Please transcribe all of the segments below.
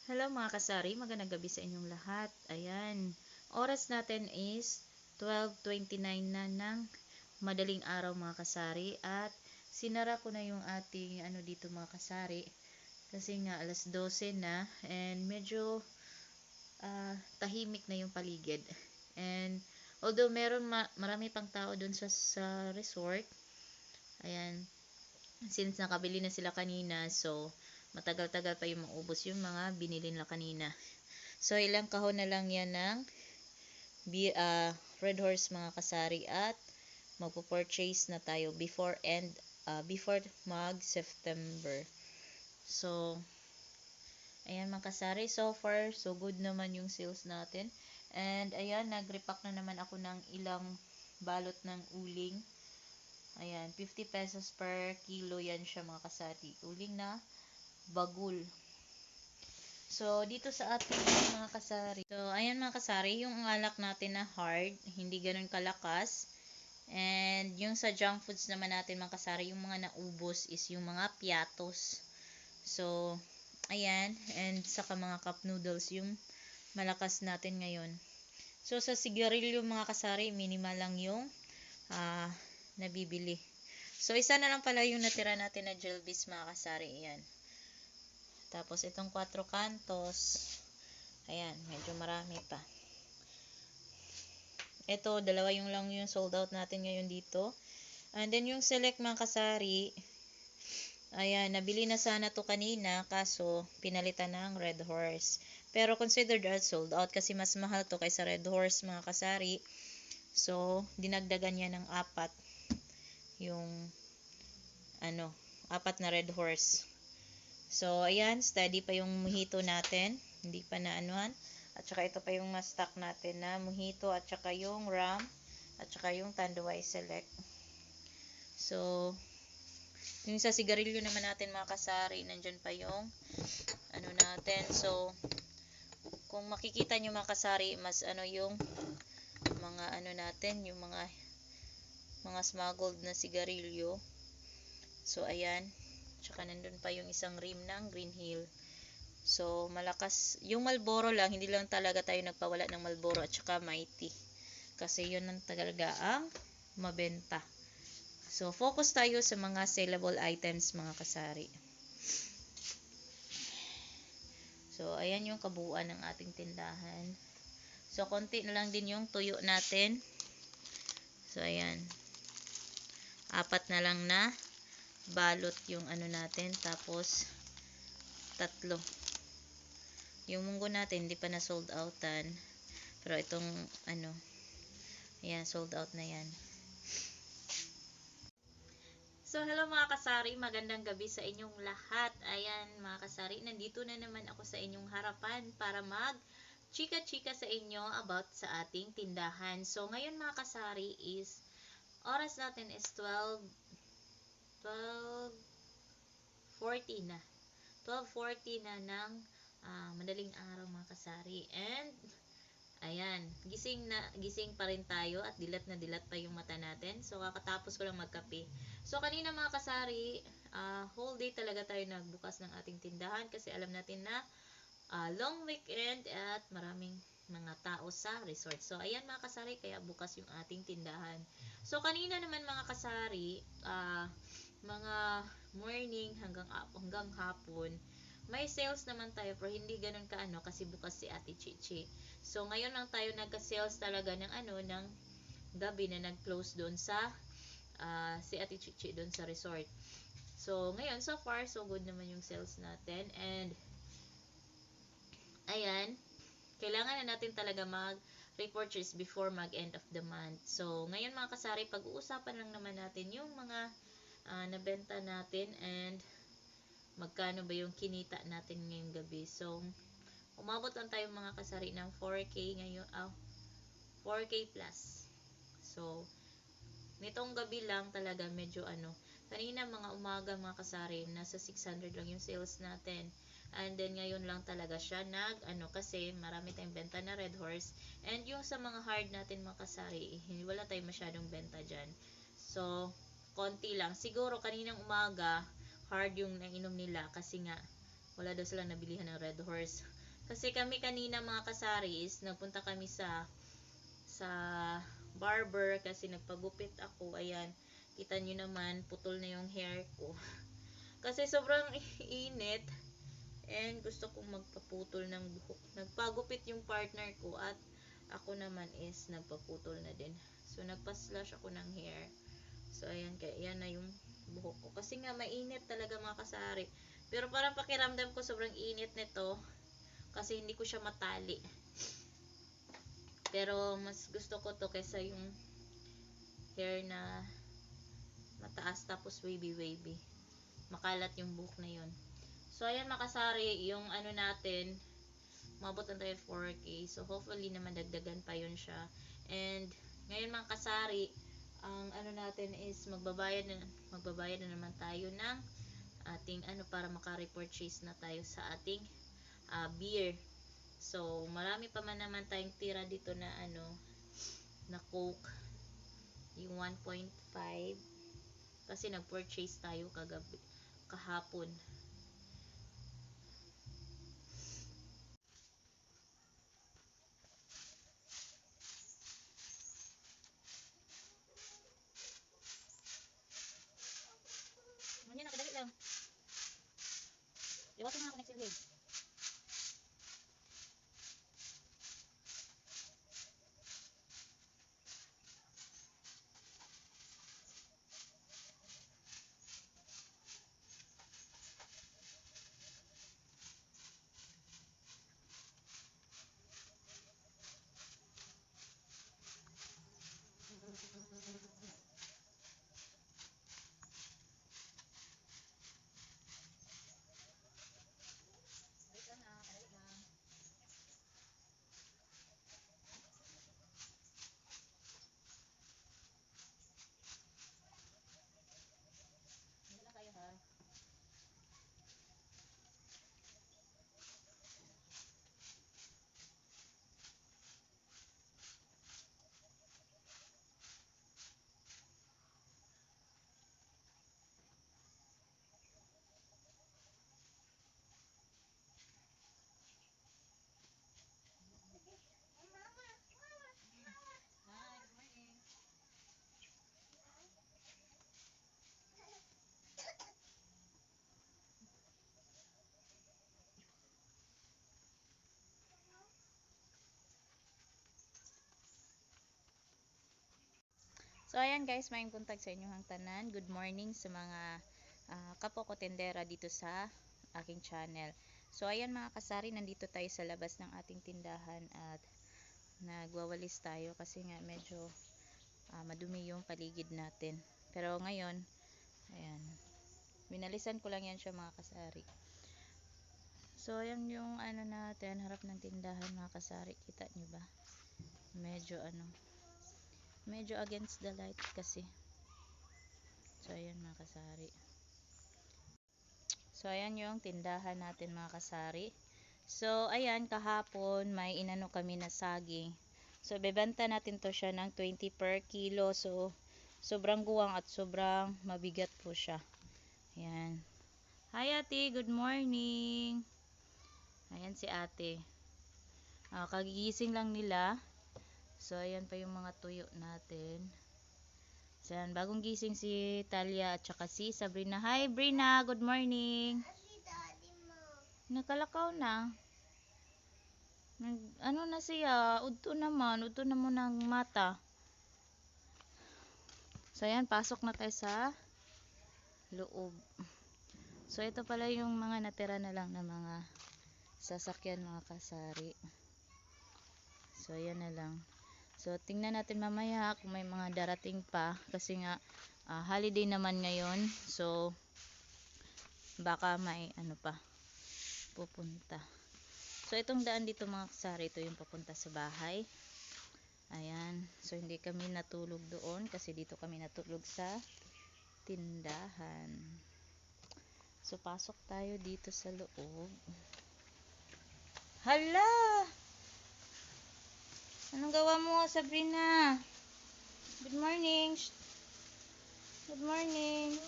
Hello mga kasari, magandang gabi sa inyong lahat. Ayan, oras natin is 12:29 na ng madaling araw mga kasari at sinara ko na yung ating dito mga kasari kasi nga alas 12 na and medyo tahimik na yung paligid. And although marami pang tao dun sa resort, ayan, since nakabili na sila kanina, so matagal-tagal pa yung maubos yung mga binili nila kanina. So ilang kahon na lang yan ng Red Horse mga kasari at magpo-purchase na tayo before mag September. So ayan mga kasari, so far so good naman yung sales natin. And ayan, nag-repack na naman ako ng ilang balot ng uling. Ayan, 50 pesos per kilo yan siya mga kasari. Uling na bagul. So, dito sa ating mga kasari. So, ayan mga kasari, yung alak natin na hard, hindi ganun kalakas. And yung sa junk foods naman natin mga kasari, yung mga naubos is yung mga piatos. So, ayan. And saka mga cup noodles, yung malakas natin ngayon. So, sa sigarilyo mga kasari, minimal lang yung nabibili. So, isa na lang pala yung natira natin na Jelvis mga kasari. Ayan. Tapos, itong 4 kantos. Ayan, medyo marami pa. Ito, dalawa yung lang yung sold out natin ngayon dito. And then, yung select mga kasari. Ayan, nabili na sana to kanina. Kaso, pinalitan ng Red Horse. Pero, considered as sold out kasi mas mahal to kaysa Red Horse mga kasari. So, dinagdagan niya ng 4. Yung, 4 na Red Horse. So, ayan, steady pa yung mojito natin. Hindi pa na anuhan. At saka ito pa yung stock natin na mojito at saka yung ram at saka yung Tanduay Select. So, yung sa sigarilyo naman natin mga kasari, nandyan pa yung natin. So, kung makikita nyo mga kasari, mas yung mga natin, yung mga smuggled na sigarilyo. So, ayan. Tsaka nandun pa yung isang rim ng Green Hill. So, malakas. Yung Marlboro lang, hindi lang talaga tayo nagpawala ng Marlboro at saka Mighty. Kasi yun ang talaga ang mabenta. So, focus tayo sa mga saleable items mga kasari. So, ayan yung kabuuan ng ating tindahan. So, konti na lang din yung tuyo natin. So, ayan. 4 na lang na balot yung natin, tapos 3 yung munggo natin hindi pa na sold outan, pero itong ayan, sold out na yan. So hello mga kasari, magandang gabi sa inyong lahat. Ayan mga kasari, nandito na naman ako sa inyong harapan para mag chika-chika sa inyo about sa ating tindahan. So ngayon mga kasari is oras natin is 12:40 na. 12:40 na ng madaling araw mga kasari. And ayan, gising pa rin tayo at dilat na dilat pa yung mata natin. So kakatapos ko lang magkape. So kanina mga kasari, whole day talaga tayo nagbukas ng ating tindahan kasi alam natin na long weekend at maraming mga tao sa resort. So ayan mga kasari, kaya bukas yung ating tindahan. So kanina naman mga kasari, mga morning hanggang hapon, may sales naman tayo pero hindi ganun kasi bukas si Ate Chichi. So ngayon lang tayo nagka-sales talaga ng ng gabi na nag-close doon sa si Ate Chichi doon sa resort. So ngayon, so far so good naman yung sales natin. And ayan, kailangan na natin talaga mag-repurchase before mag-end of the month. So ngayon mga kasari, pag-uusapan lang naman natin yung mga nabenta natin and magkano ba yung kinita natin ngayong gabi. So, umabot lang tayo mga kasari ng 4K ngayon, 4K plus. So, nitong gabi lang talaga medyo kanina mga umaga mga kasari, nasa 600 lang yung sales natin. And then ngayon lang talaga siya kasi marami tayong benta na Red Horse. And yung sa mga hard natin mga kasari, wala tayong masyadong benta dyan. So, konti lang. Siguro kaninang umaga, hard yung nainom nila kasi nga wala daw silang nabilihan ng Red Horse. Kasi kami kanina mga kasaris, nagpunta kami sa barber kasi nagpagupit ako. Ayan, kita nyo naman, putol na yung hair ko. Kasi sobrang init and gusto kong magpaputol ng buhok. Nagpagupit yung partner ko at ako naman is nagpaputol na din. So, nagpa-slash ako ng hair. So, ayan, kaya yan na yung buhok ko. Kasi nga, mainit talaga mga kasari. Pero parang pakiramdam ko sobrang init nito kasi hindi ko siya matali. Pero mas gusto ko to kaysa yung hair na mataas tapos wavy. Makalat yung buhok na yun. So, ayan makasari, yung ano natin, mabot na tayo 4K. So, hopefully naman dagdagan pa yun siya. And, ngayon mga kasari, ang ano natin is magbabayad na naman tayo ng ating ano para maka-repurchase na tayo sa ating beer. So, marami pa man naman tayong tira dito na ano, na Coke. Yung 1.5. Kasi nag-purchase tayo kahapon. Ano na, kadali lang. Iwasan nga ako next silhig. So, ayan guys, may buntag sa inyong tanan. Good morning sa mga kapwa ko tendera dito sa aking channel. So, ayan mga kasari, nandito tayo sa labas ng ating tindahan at nagwawalis tayo kasi nga medyo madumi yung paligid natin. Pero ngayon, ayan, binalisan ko lang yan siya mga kasari. So, ayan yung ano natin, harap ng tindahan mga kasari. Kita nyo ba? Medyo against the light kasi. So, ayan mga kasari. So, ayan yung tindahan natin mga kasari. So, ayan, kahapon may inano kami na saging. So, bebenta natin to siya ng 20 per kilo. So, sobrang guwang at sobrang mabigat po siya. Ayan. Hi ate, good morning. Ayan si ate. Kagigising lang nila. So, ayan pa yung mga tuyo natin. So, ayan, bagong gising si Talia at saka si Sabrina. Hi, Brina. Good morning. Nakalakaw na. Ano na siya? Udto naman ng mata. So, ayan, pasok na tayo sa loob. So, ito pala yung mga natira na lang na mga sasakyan mga kasari. So, ayan na lang. So, tingnan natin mamaya kung may mga darating pa. Kasi nga, holiday naman ngayon. So, baka may ano pa pupunta. So, itong daan dito mga kasari, ito yung papunta sa bahay. Ayan. So, hindi kami natulog doon kasi dito kami natulog sa tindahan. So, pasok tayo dito sa loob. Hala! Anong gawa mo, Sabrina? Good morning. Good morning.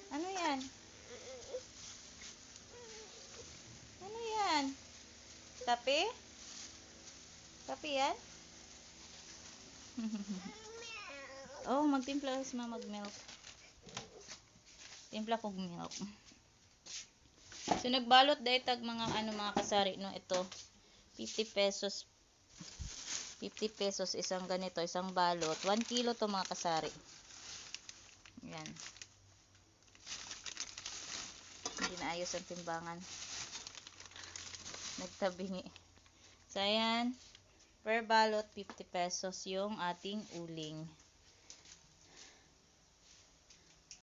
Ano yan? Ano yan? Kape? Kape yan? Oh, magtimpla si mama mag-milk. Timpla kog milk. So nagbalot dahil tag mga mga kasari no, ito 50 pesos. 50 pesos isang ganito, isang balot. 1 kilo to mga kasari. Yan. Hindi na ayos ang timbangan. Nagtabingi. So ayan, per balot 50 pesos yung ating uling.